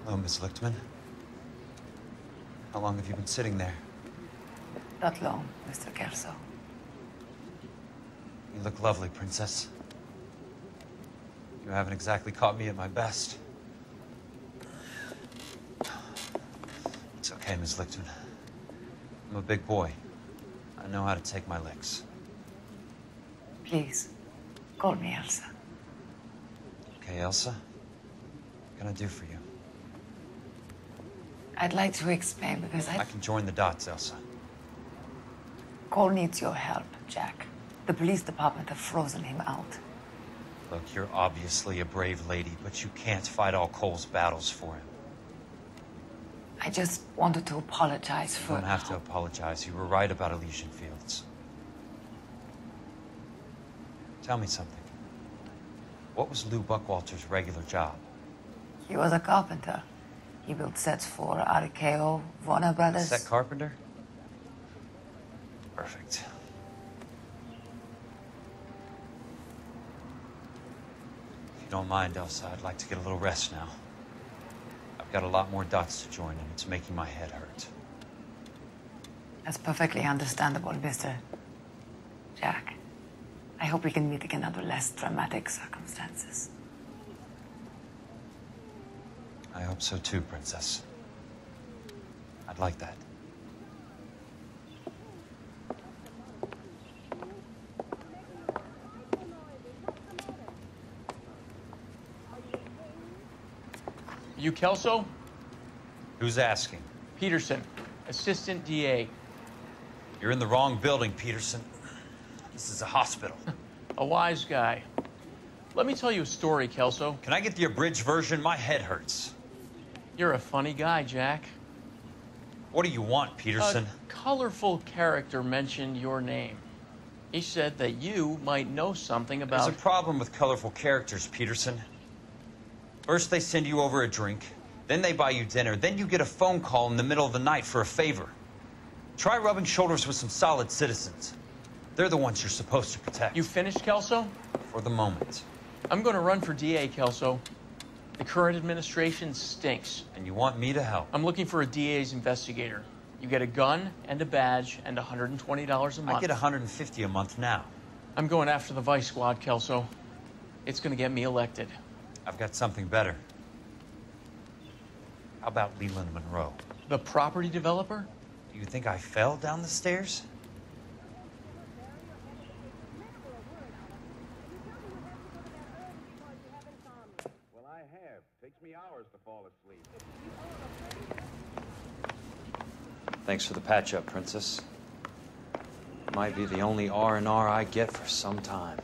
Hello, Miss Lichtman. How long have you been sitting there? Not long, Mr. Kelso. You look lovely, Princess. You haven't exactly caught me at my best. It's okay, Miss Lichtman. I'm a big boy. I know how to take my licks. Please, call me Elsa. Okay, Elsa? What can I do for you? I'd like to explain because I can join the dots, Elsa. Cole needs your help, Jack. The police department have frozen him out. Look, you're obviously a brave lady, but you can't fight all Cole's battles for him. I just wanted to apologize for... You don't have to apologize. You were right about Elysian Fields. Tell me something. What was Lou Buckwalter's regular job? He was a carpenter. He built sets for RKO, Warner Brothers. Set carpenter? Perfect. If you don't mind, Elsa, I'd like to get a little rest now. I've got a lot more dots to join, and it's making my head hurt. That's perfectly understandable, Mr. Jack. I hope we can meet again under less dramatic circumstances. I hope so too, Princess. I'd like that. You Kelso? Who's asking? Peterson, Assistant DA. You're in the wrong building, Peterson. This is a hospital. A wise guy. Let me tell you a story, Kelso. Can I get the abridged version? My head hurts. You're a funny guy, Jack. What do you want, Peterson? A colorful character mentioned your name. He said that you might know something about... There's a problem with colorful characters, Peterson. First, they send you over a drink. Then they buy you dinner. Then you get a phone call in the middle of the night for a favor. Try rubbing shoulders with some solid citizens. They're the ones you're supposed to protect. You finished, Kelso? For the moment. I'm going to run for DA, Kelso. The current administration stinks. And you want me to help? I'm looking for a DA's investigator. You get a gun and a badge and $120 a month. I get $150 a month now. I'm going after the Vice Squad, Kelso. It's going to get me elected. I've got something better. How about Leland Monroe? The property developer? Do you think I fell down the stairs? Well, I have. Takes me hours to fall asleep. Thanks for the patch-up, Princess. Might be the only R&R I get for some time.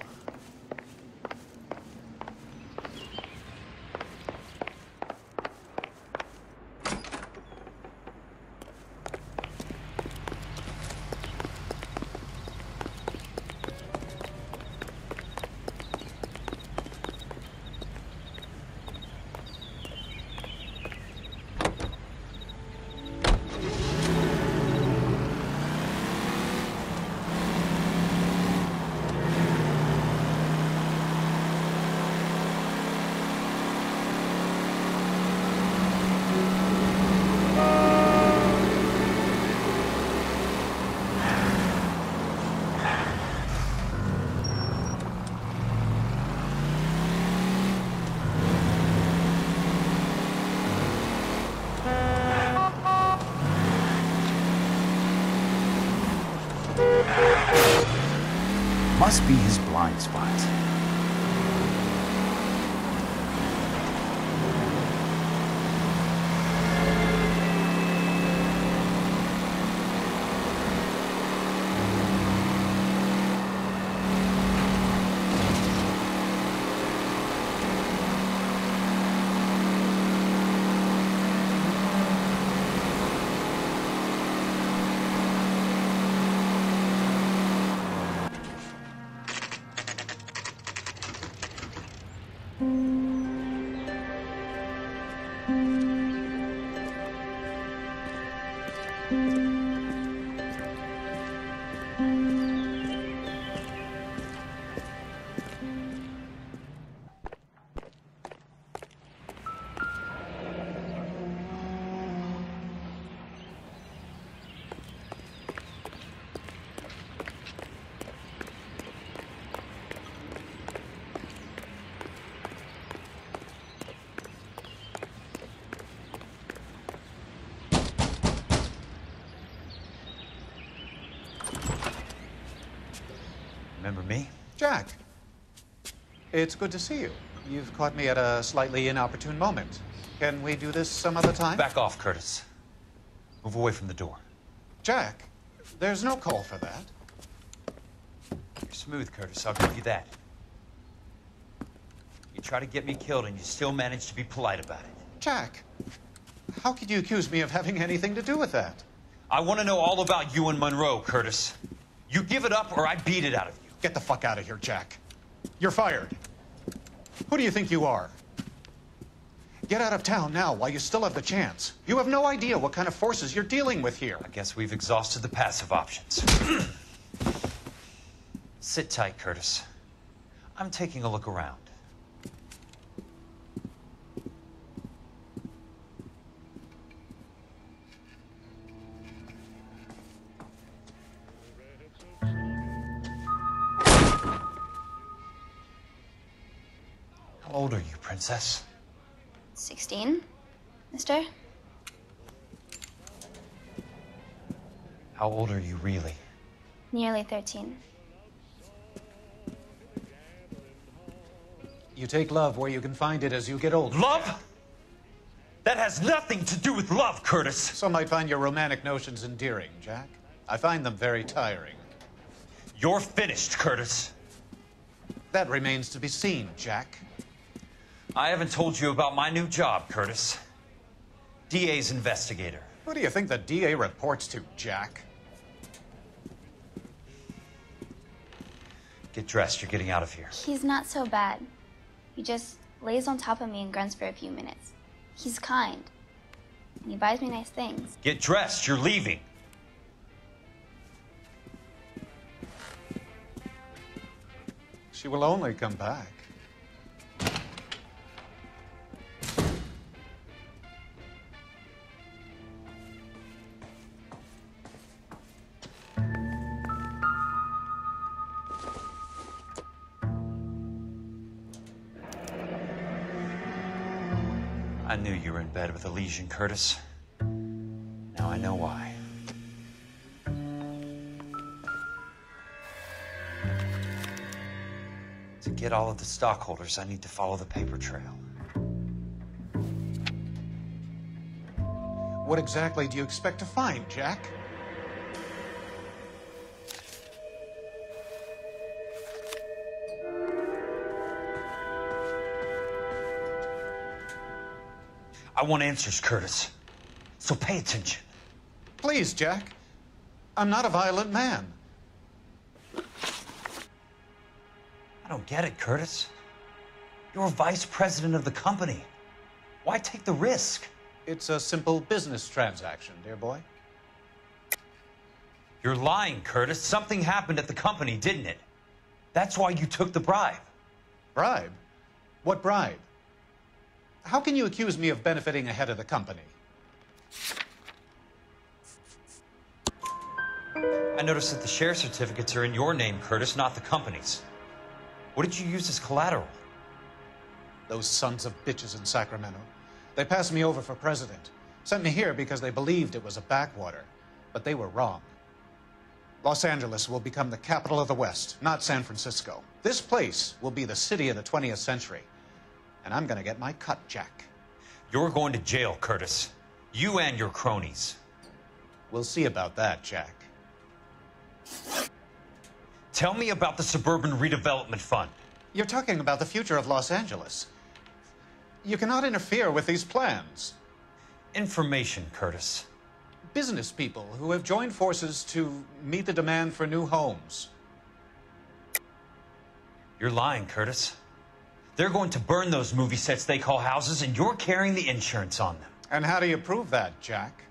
Must be his blind spot. Remember me? Jack, it's good to see you. You've caught me at a slightly inopportune moment. Can we do this some other time? Back off, Curtis. Move away from the door. Jack, there's no call for that. You're smooth, Curtis. I'll give you that. You try to get me killed, and you still manage to be polite about it. Jack, how could you accuse me of having anything to do with that? I want to know all about you and Monroe, Curtis. You give it up, or I beat it out of you. Get the fuck out of here, Jack. You're fired. Who do you think you are? Get out of town now while you still have the chance. You have no idea what kind of forces you're dealing with here. I guess we've exhausted the passive options. Sit tight, Curtis. I'm taking a look around. How old are you, Princess? 16, mister? How old are you really? Nearly 13. You take love where you can find it as you get older. Love? That has nothing to do with love, Curtis. Some might find your romantic notions endearing, Jack. I find them very tiring. You're finished, Curtis. That remains to be seen, Jack. I haven't told you about my new job, Curtis. DA's investigator. Who do you think the DA reports to, Jack? Get dressed, you're getting out of here. He's not so bad. He just lays on top of me and grunts for a few minutes. He's kind. And he buys me nice things. Get dressed, you're leaving. She will only come back. I knew you were in bed with a lesion, Curtis. Now I know why. To get all of the stockholders, I need to follow the paper trail. What exactly do you expect to find, Jack? I want answers, Curtis. So pay attention. Please, Jack. I'm not a violent man. I don't get it, Curtis. You're vice president of the company. Why take the risk? It's a simple business transaction, dear boy. You're lying, Curtis. Something happened at the company, didn't it? That's why you took the bribe. Bribe? What bribe? How can you accuse me of benefiting ahead of the company? I noticed that the share certificates are in your name, Curtis, not the company's. What did you use as collateral? Those sons of bitches in Sacramento. They passed me over for president. Sent me here because they believed it was a backwater. But they were wrong. Los Angeles will become the capital of the West, not San Francisco. This place will be the city of the 20th century. And I'm gonna get my cut, Jack. You're going to jail, Curtis. You and your cronies. We'll see about that, Jack. Tell me about the Suburban Redevelopment Fund. You're talking about the future of Los Angeles. You cannot interfere with these plans. Information, Curtis. Business people who have joined forces to meet the demand for new homes. You're lying, Curtis. They're going to burn those movie sets they call houses, and you're carrying the insurance on them. And how do you prove that, Jack?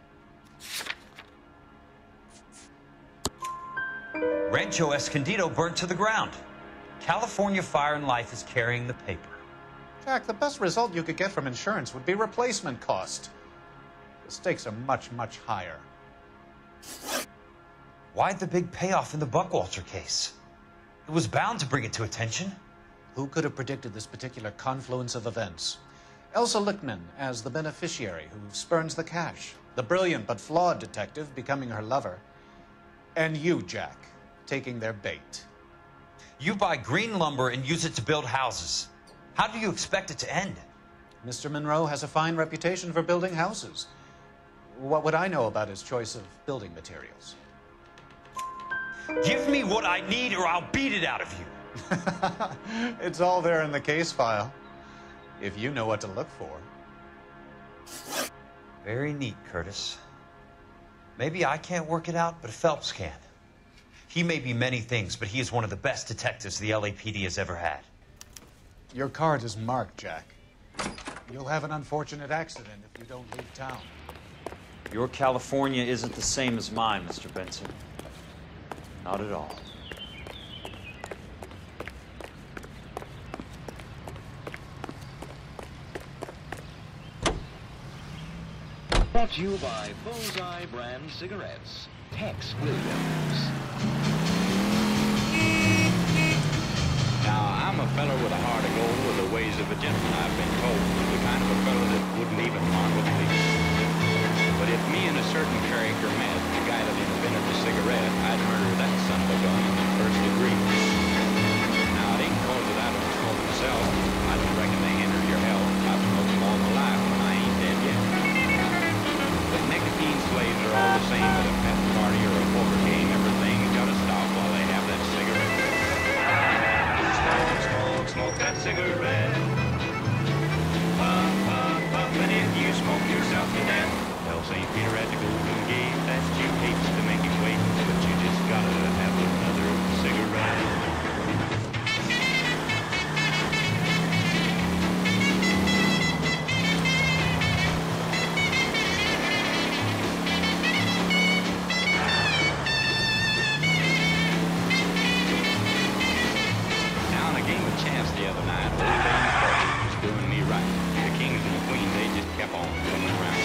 Rancho Escondido burnt to the ground. California Fire and Life is carrying the paper. Jack, the best result you could get from insurance would be replacement cost. The stakes are much, much higher. Why the big payoff in the Buckwalter case? It was bound to bring it to attention. Who could have predicted this particular confluence of events? Elsa Lichtman as the beneficiary who spurns the cash. The brilliant but flawed detective becoming her lover. And you, Jack, taking their bait. You buy green lumber and use it to build houses. How do you expect it to end? Mr. Monroe has a fine reputation for building houses. What would I know about his choice of building materials? Give me what I need or I'll beat it out of you. It's all there in the case file, if you know what to look for. Very neat, Curtis. Maybe I can't work it out, but Phelps can. He may be many things, but he is one of the best detectives the LAPD has ever had. Your card is marked, Jack. You'll have an unfortunate accident if you don't leave town. Your California isn't the same as mine, Mr. Benson. Not at all. Brought to you by Bullseye brand cigarettes. Tex Williams. Now, I'm a fellow with a heart of gold with the ways of a gentleman, I've been told. The kind of a fellow that wouldn't even harm with me. But if me and a certain character met, the guy that invented the cigarette, I'd murder that son of a gun in the first degree. Now, it ain't cause that I don't smoke myself. I don't reckon they hinder your health. I've smoked them all my life, and I ain't dead yet. But nicotine slaves are all the same at a pet party or a poker game. Everything's gotta stop while they have that cigarette. Smoke, smoke, smoke that cigarette. Puff, puff, puff, and if you smoke yourself to death, tell St. Peter at the Golden Gate that you hate to make him wait, but you just gotta have another cigarette. The other night, old Lady Fortune was doing me right. The kings and the queens, they just kept on coming around.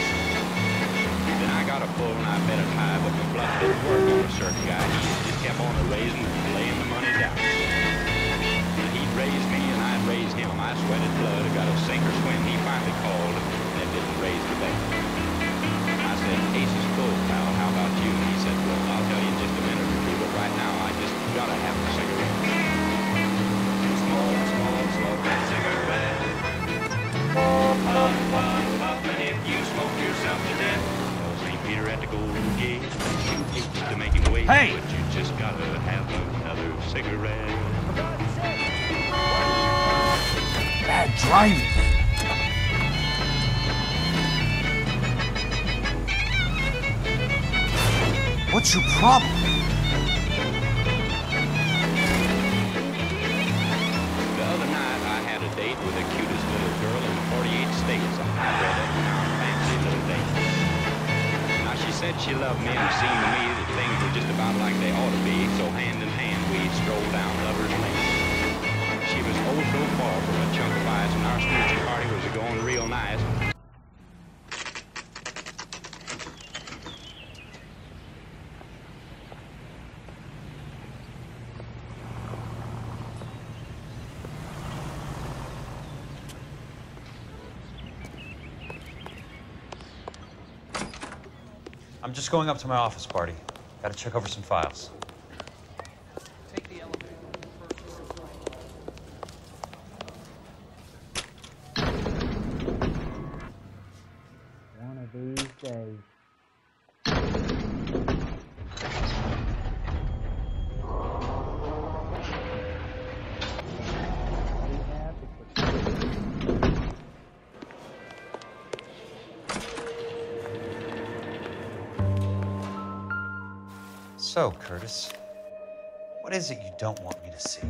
Then I got a pull and I bet a high, but the bluff didn't work on a certain guy. He just kept on raising and laying the money down. And he'd raise me and I'd raise him. I sweated blood, I got a sink or swim. He finally called and it didn't raise the bet. I said, ace is full, pal, how about you? And he said, well, I'll tell you in just a minute or two, but right now I just gotta have a cigarette. Smoke that cigarette. Puff, puff, puff, and if you smoke yourself to death, tell St. Peter at the Golden Gate that you hate to make him wait, Hey! but you just gotta have another cigarette. Bad driving. What's your problem? With the cutest little girl in 48 states. I read it now, fancy little date. Now she said she loved me and it seemed to me that things were just about like they ought to be. So hand in hand we strolled down Lover's Lane. She was oh so far from a chunk of ice and our snoochie party was going real nice. I'm just going up to my office party. Gotta check over some files. Take the elevator. One of these days. So, Curtis, what is it you don't want me to see?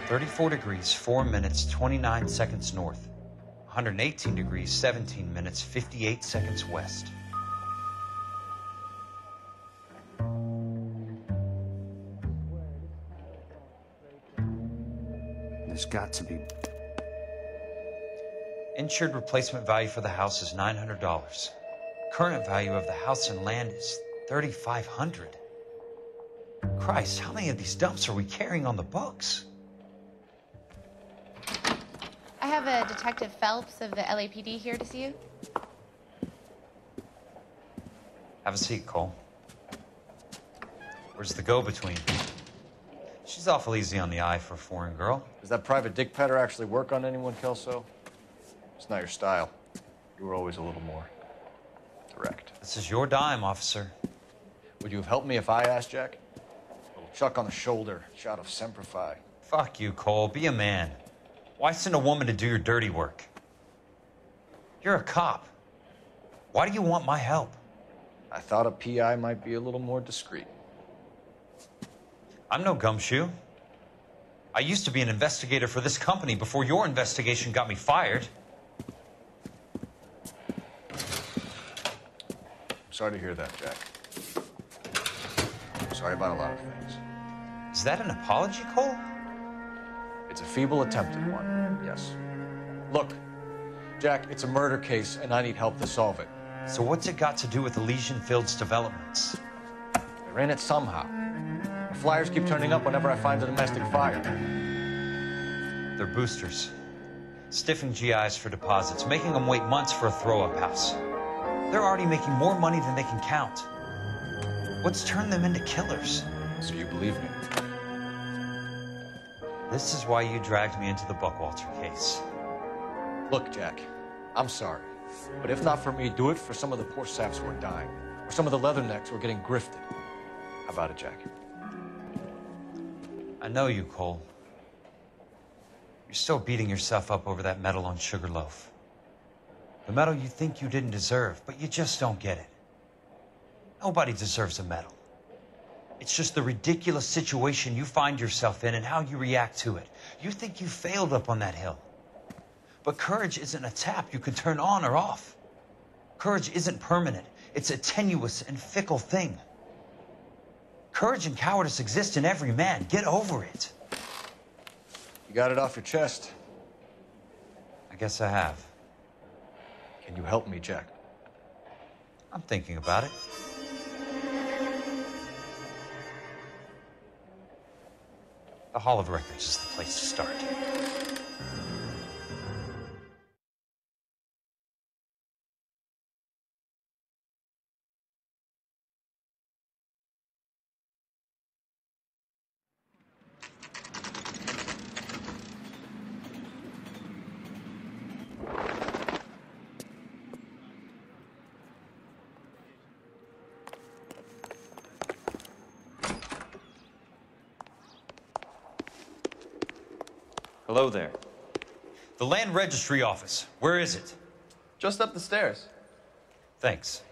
34 degrees, 4 minutes, 29 seconds north. 118 degrees, 17 minutes, 58 seconds west. There's got to be. Insured replacement value for the house is $900. Current value of the house and land is $3,500. Christ, how many of these dumps are we carrying on the books? I have a Detective Phelps of the LAPD here to see you. Have a seat, Cole. Where's the go-between? She's awful easy on the eye for a foreign girl. Does that private dick petter actually work on anyone, Kelso? It's not your style. You were always a little more direct. This is your dime, officer. Would you have helped me if I asked, Jack? A little chuck on the shoulder, shot of Semper Fi. Fuck you, Cole. Be a man. Why send a woman to do your dirty work? You're a cop. Why do you want my help? I thought a PI might be a little more discreet. I'm no gumshoe. I used to be an investigator for this company before your investigation got me fired. Sorry to hear that, Jack. Sorry about a lot of things. Is that an apology, Cole? It's a feeble attempt at one, yes. Look, Jack, it's a murder case, and I need help to solve it. So what's it got to do with Elysian Fields developments? They're in it somehow. The flyers keep turning up whenever I find a domestic fire. They're boosters. Stiffing GIs for deposits, making them wait months for a throw-up house. They're already making more money than they can count. What's turned them into killers? So you believe me? This is why you dragged me into the Buckwalter case. Look, Jack, I'm sorry. But if not for me, do it for some of the poor saps who are dying. Or some of the leathernecks who are getting grifted. How about it, Jack? I know you, Cole. You're still beating yourself up over that medal on Sugarloaf. The medal you think you didn't deserve, but you just don't get it. Nobody deserves a medal. It's just the ridiculous situation you find yourself in and how you react to it. You think you failed up on that hill. But courage isn't a tap you can turn on or off. Courage isn't permanent. It's a tenuous and fickle thing. Courage and cowardice exist in every man. Get over it. You got it off your chest. I guess I have. Can you help me, Jack? I'm thinking about it. The Hall of Records is the place to start. Hello there. The Land Registry Office. Where is it? Just up the stairs. Thanks.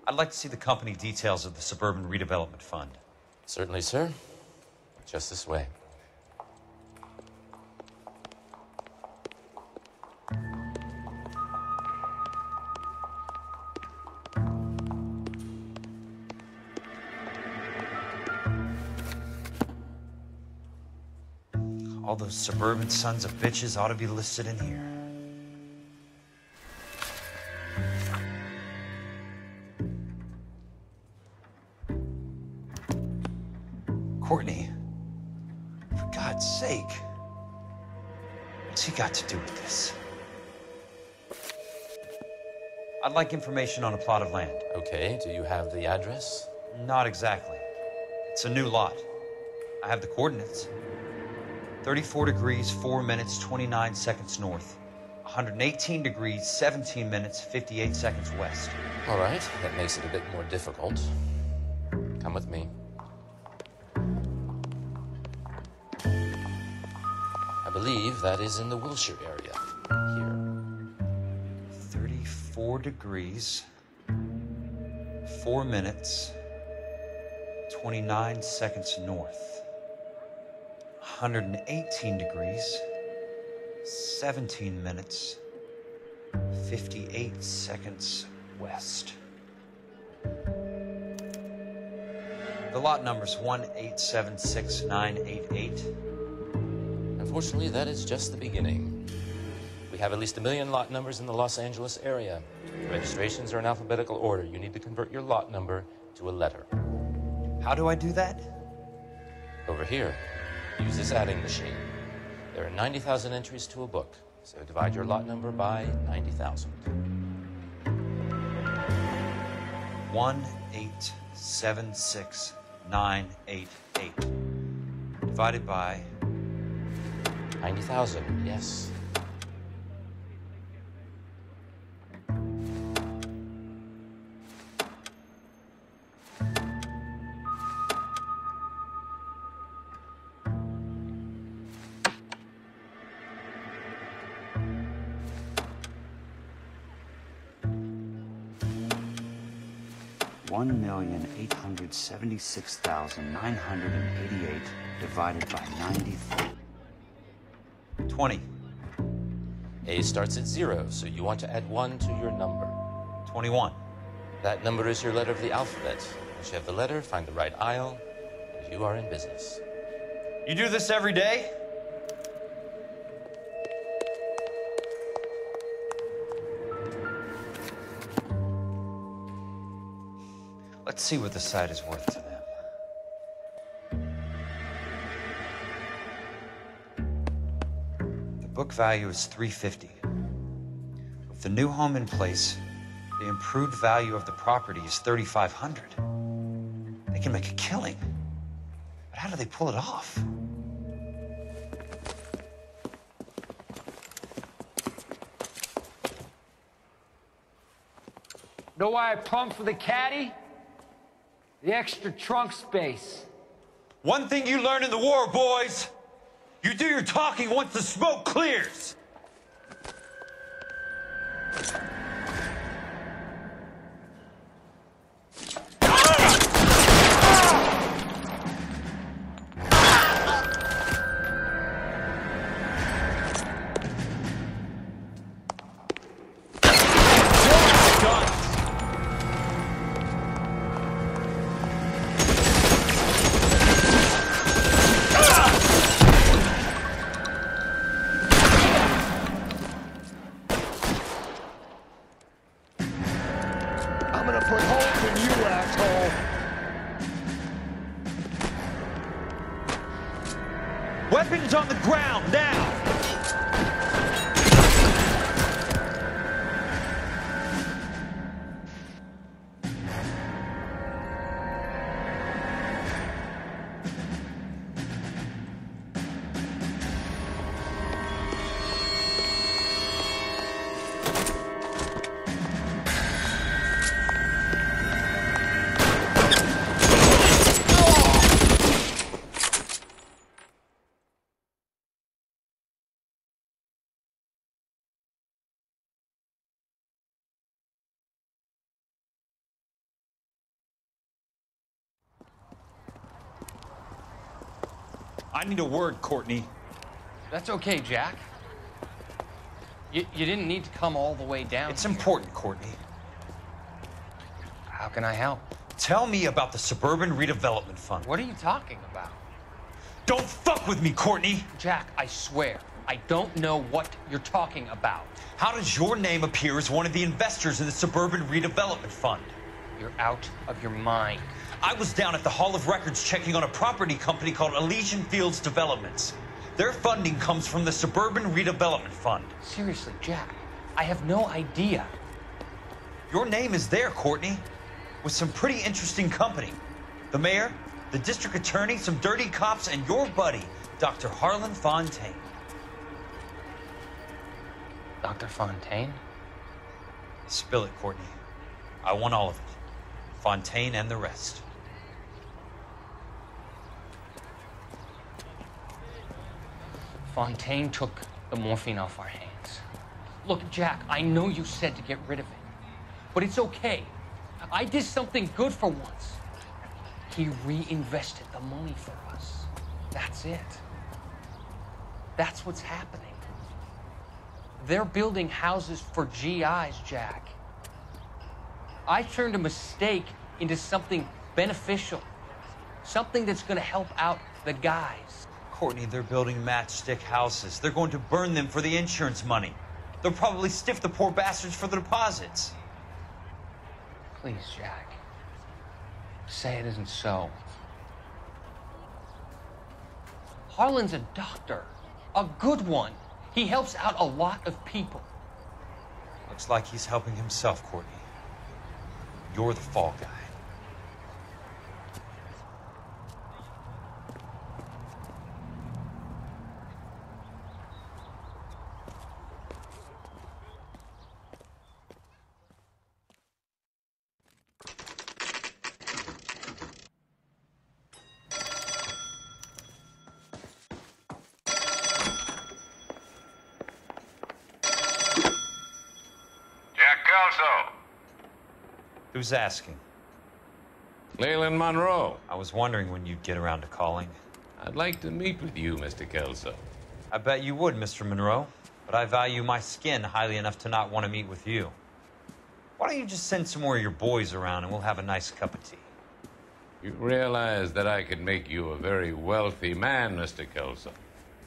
I'd like to see the company details of the Suburban Redevelopment Fund. Certainly, sir. Just this way. All those suburban sons of bitches ought to be listed in here. Courtney, for God's sake, what's he got to do with this? I'd like information on a plot of land. Okay, do you have the address? Not exactly. It's a new lot. I have the coordinates. 34 degrees, 4 minutes, 29 seconds north. 118 degrees, 17 minutes, 58 seconds west. All right, that makes it a bit more difficult. Come with me. I believe that is in the Wilshire area. Here. 34 degrees, 4 minutes, 29 seconds north. 118 degrees, 17 minutes, 58 seconds west. The lot number's 1876988. Unfortunately, that is just the beginning. We have at least 1 million lot numbers in the Los Angeles area. The registrations are in alphabetical order. You need to convert your lot number to a letter. How do I do that? Over here. Use this adding machine. There are 90,000 entries to a book, so divide your lot number by 90,000. 1876988 divided by 90,000, yes. $1,876,988 divided by 93. 20. A starts at 0, so you want to add 1 to your number. 21. That number is your letter of the alphabet. Once you have the letter, find the right aisle, and you are in business. You do this every day? Let's see what the site is worth to them. The book value is $350. With the new home in place, the improved value of the property is $3,500. They can make a killing. But how do they pull it off? Know why I pumped for the caddy? The extra trunk space. One thing you learn in the war, boys, you do your talking once the smoke clears. Weapons on the ground, now! I need a word, Courtney. That's okay, Jack. You didn't need to come all the way down. It's important, Courtney. How can I help? Tell me about the Suburban Redevelopment Fund. What are you talking about? Don't fuck with me, Courtney! Jack, I swear, I don't know what you're talking about. How does your name appear as one of the investors in the Suburban Redevelopment Fund? You're out of your mind. I was down at the Hall of Records checking on a property company called Elysian Fields Developments. Their funding comes from the Suburban Redevelopment Fund. Seriously, Jack, I have no idea. Your name is there, Courtney, with some pretty interesting company. The mayor, the district attorney, some dirty cops, and your buddy, Dr. Harlan Fontaine. Dr. Fontaine? Spill it, Courtney. I want all of it. Fontaine and the rest. Fontaine took the morphine off our hands. Look, Jack, I know you said to get rid of it, but it's okay. I did something good for once. He reinvested the money for us. That's it. That's what's happening. They're building houses for GIs, Jack. I turned a mistake into something beneficial, something that's going to help out the guys. Courtney, they're building matchstick houses. They're going to burn them for the insurance money. They'll probably stiff the poor bastards for the deposits. Please, Jack. Say it isn't so. Harlan's a doctor, A good one. He helps out a lot of people. Looks like he's helping himself, Courtney. You're the fall guy. Who's asking? Leland Monroe. I was wondering when you'd get around to calling. I'd like to meet with you, Mr. Kelso. I bet you would, Mr. Monroe. But I value my skin highly enough to not want to meet with you. Why don't you just send some more of your boys around and we'll have a nice cup of tea? You realize that I could make you a very wealthy man, Mr. Kelso.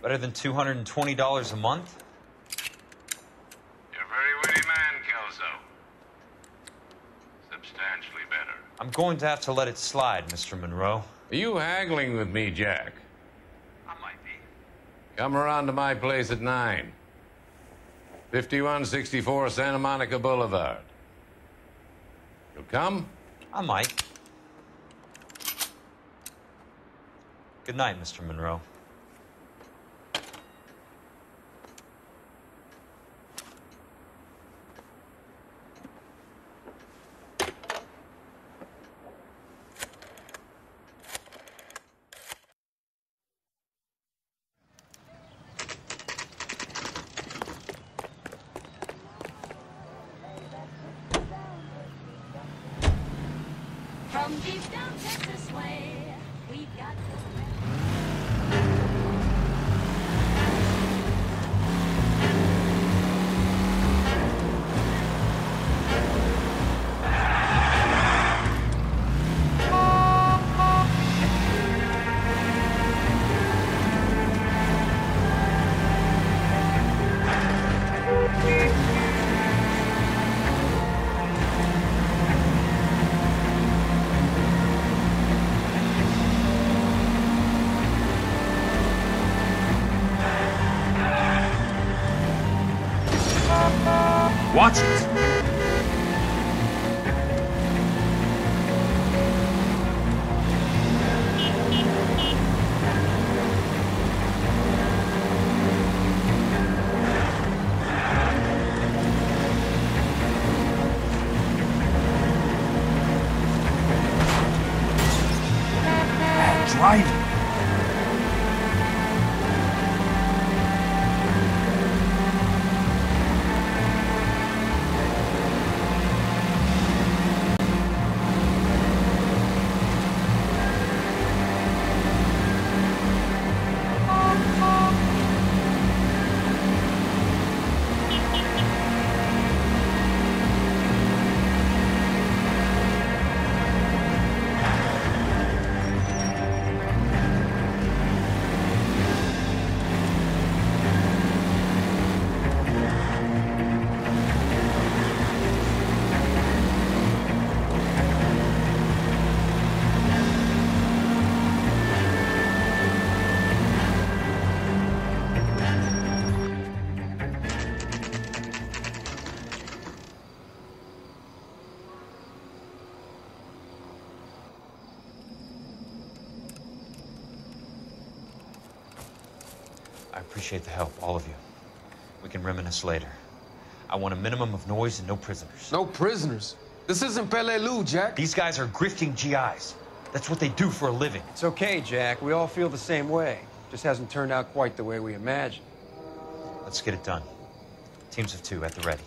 Better than $220 a month? You're a very witty man, Kelso. Substantially better. I'm going to have to let it slide, Mr. Monroe. Are you haggling with me, Jack? I might be. Come around to my place at 9. 5164 Santa Monica Boulevard. You'll come? I might. Good night, Mr. Monroe. From deep down Texas way, we got Watch it! Drive! I appreciate the help, all of you. We can reminisce later. I want a minimum of noise and no prisoners. No prisoners? This isn't Peleliu, Jack. These guys are grifting GIs. That's what they do for a living. It's okay, Jack. We all feel the same way. Just hasn't turned out quite the way we imagined. Let's get it done. Teams of 2 at the ready.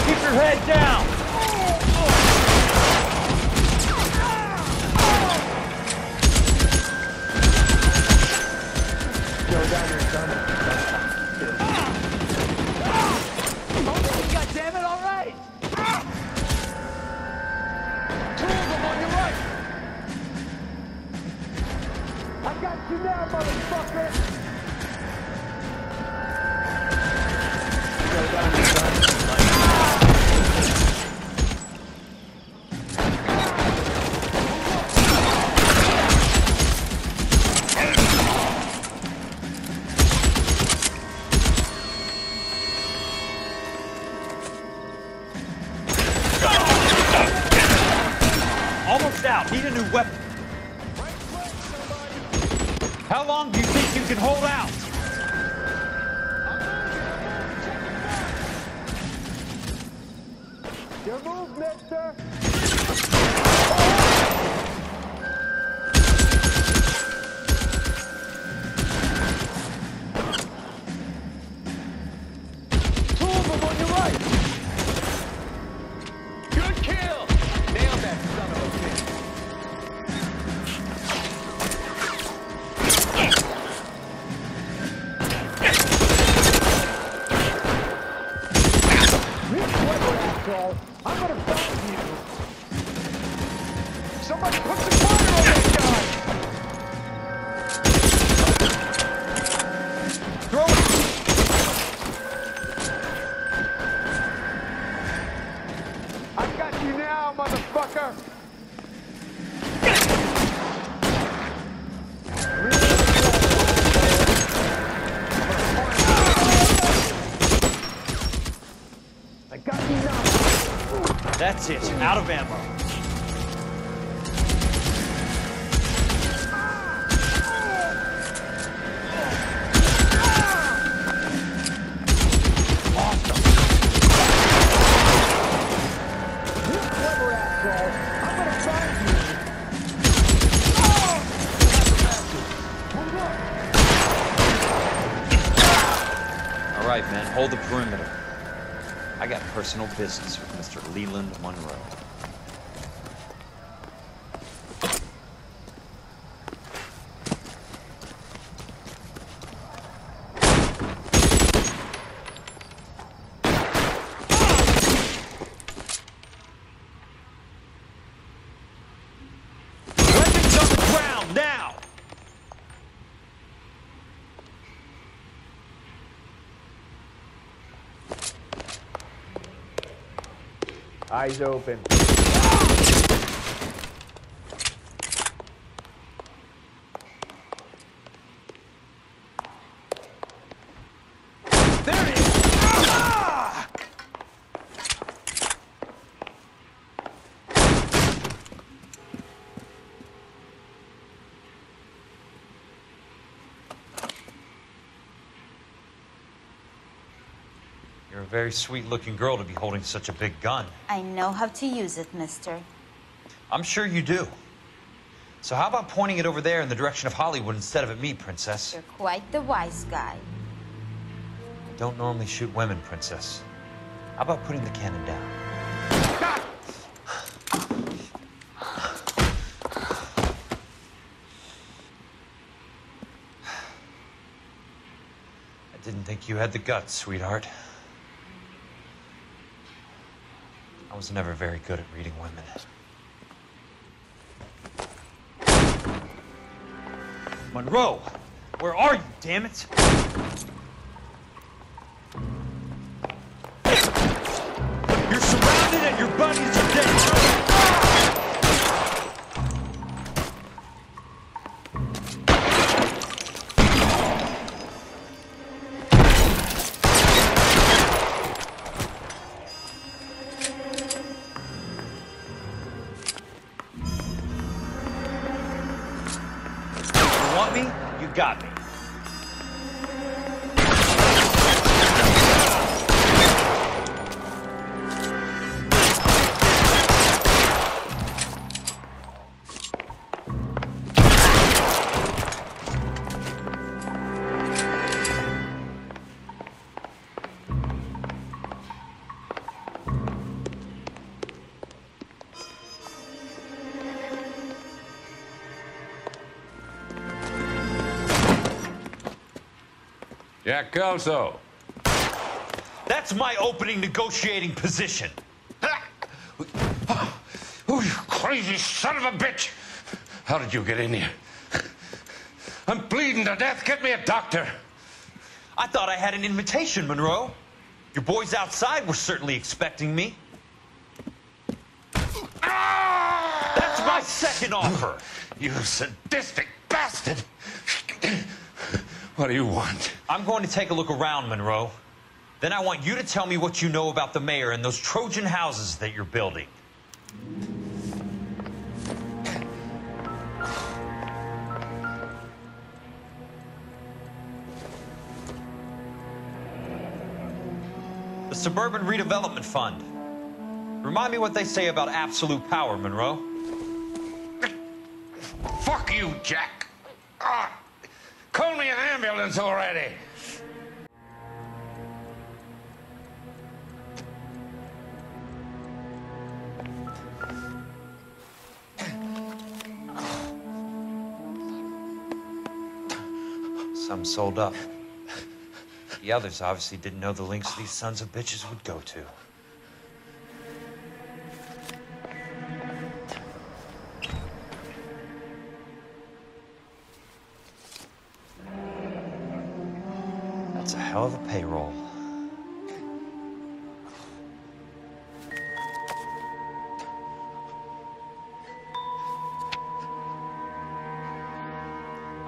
Keep your head down! got you now, motherfucker! Go down the Almost out. Need a new weapon. How long do you think you can hold out? Your move, mister! Two of them on your right! Good kill! Nailed that son of a bitch! I'm gonna find you! Somebody put some fire on that guy! Throw it! I got you now, motherfucker! I got you now! That's it. Out of ammo. Awesome! You clever asshole! I'm gonna find you! All right, men. Hold the perimeter. I got personal business with Mr. Leland Monroe. Weapons on the ground, now! Eyes open. There it is! Ah! You're a very sweet-looking girl to be holding such a big gun. I know how to use it, mister. I'm sure you do. So how about pointing it over there in the direction of Hollywood instead of at me, Princess? You're quite the wise guy. I don't normally shoot women, Princess. How about putting the cannon down? I didn't think you had the guts, sweetheart. I was never very good at reading women. Monroe! Where are you, damn it? You're surrounded and your buddies are dead! You want me? You got me. Jack Kelso. That's my opening negotiating position. Oh, you crazy son of a bitch! How did you get in here? I'm bleeding to death. Get me a doctor. I thought I had an invitation, Monroe. Your boys outside were certainly expecting me. That's my second offer. You sadistic bastard. What do you want? I'm going to take a look around, Monroe. Then I want you to tell me what you know about the mayor and those Trojan houses that you're building. The Suburban Redevelopment Fund. Remind me what they say about absolute power, Monroe. Fuck you, Jack. Call me an ambulance already. Some sold up. The others obviously didn't know the lengths these sons of bitches would go to. That's a hell of a payroll.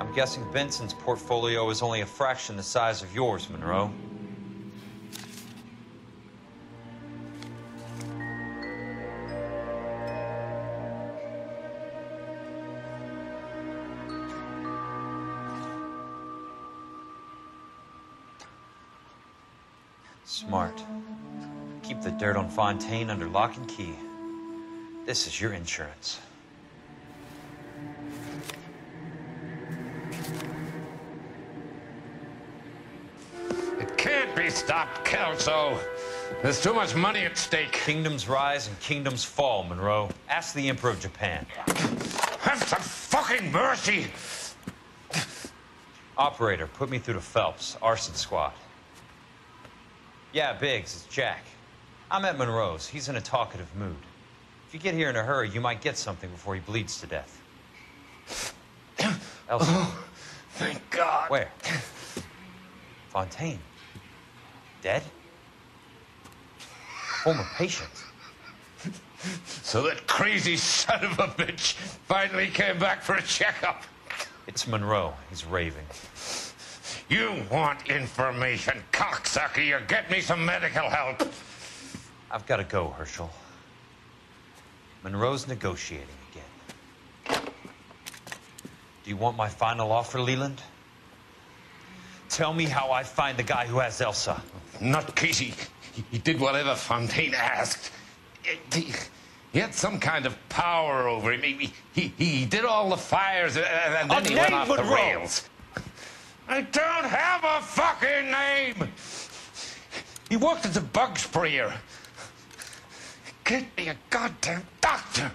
I'm guessing Benson's portfolio is only a fraction the size of yours, Monroe. Smart. Keep the dirt on Fontaine under lock and key. This is your insurance. Can't be stopped, Kelso. There's too much money at stake. Kingdoms rise and kingdoms fall, Monroe. Ask the Emperor of Japan. Have some fucking mercy! Operator, put me through to Phelps, arson squad. Yeah, Biggs, it's Jack. I'm at Monroe's. He's in a talkative mood. If you get here in a hurry, you might get something before he bleeds to death. Elsa. Oh, thank God. Where? Fontaine. Dead? Former patient. So that crazy son of a bitch finally came back for a checkup. It's Monroe. He's raving. You want information, cocksucker. You get me some medical help. I've got to go, Herschel. Monroe's negotiating again. Do you want my final offer, Leland? Tell me how I find the guy who has Elsa. Nutcase, he did whatever Fontaine asked. He had some kind of power over him. He did all the fires, and then he went off the rails. I don't have a fucking name! He worked as a bug sprayer. Get me a goddamn doctor!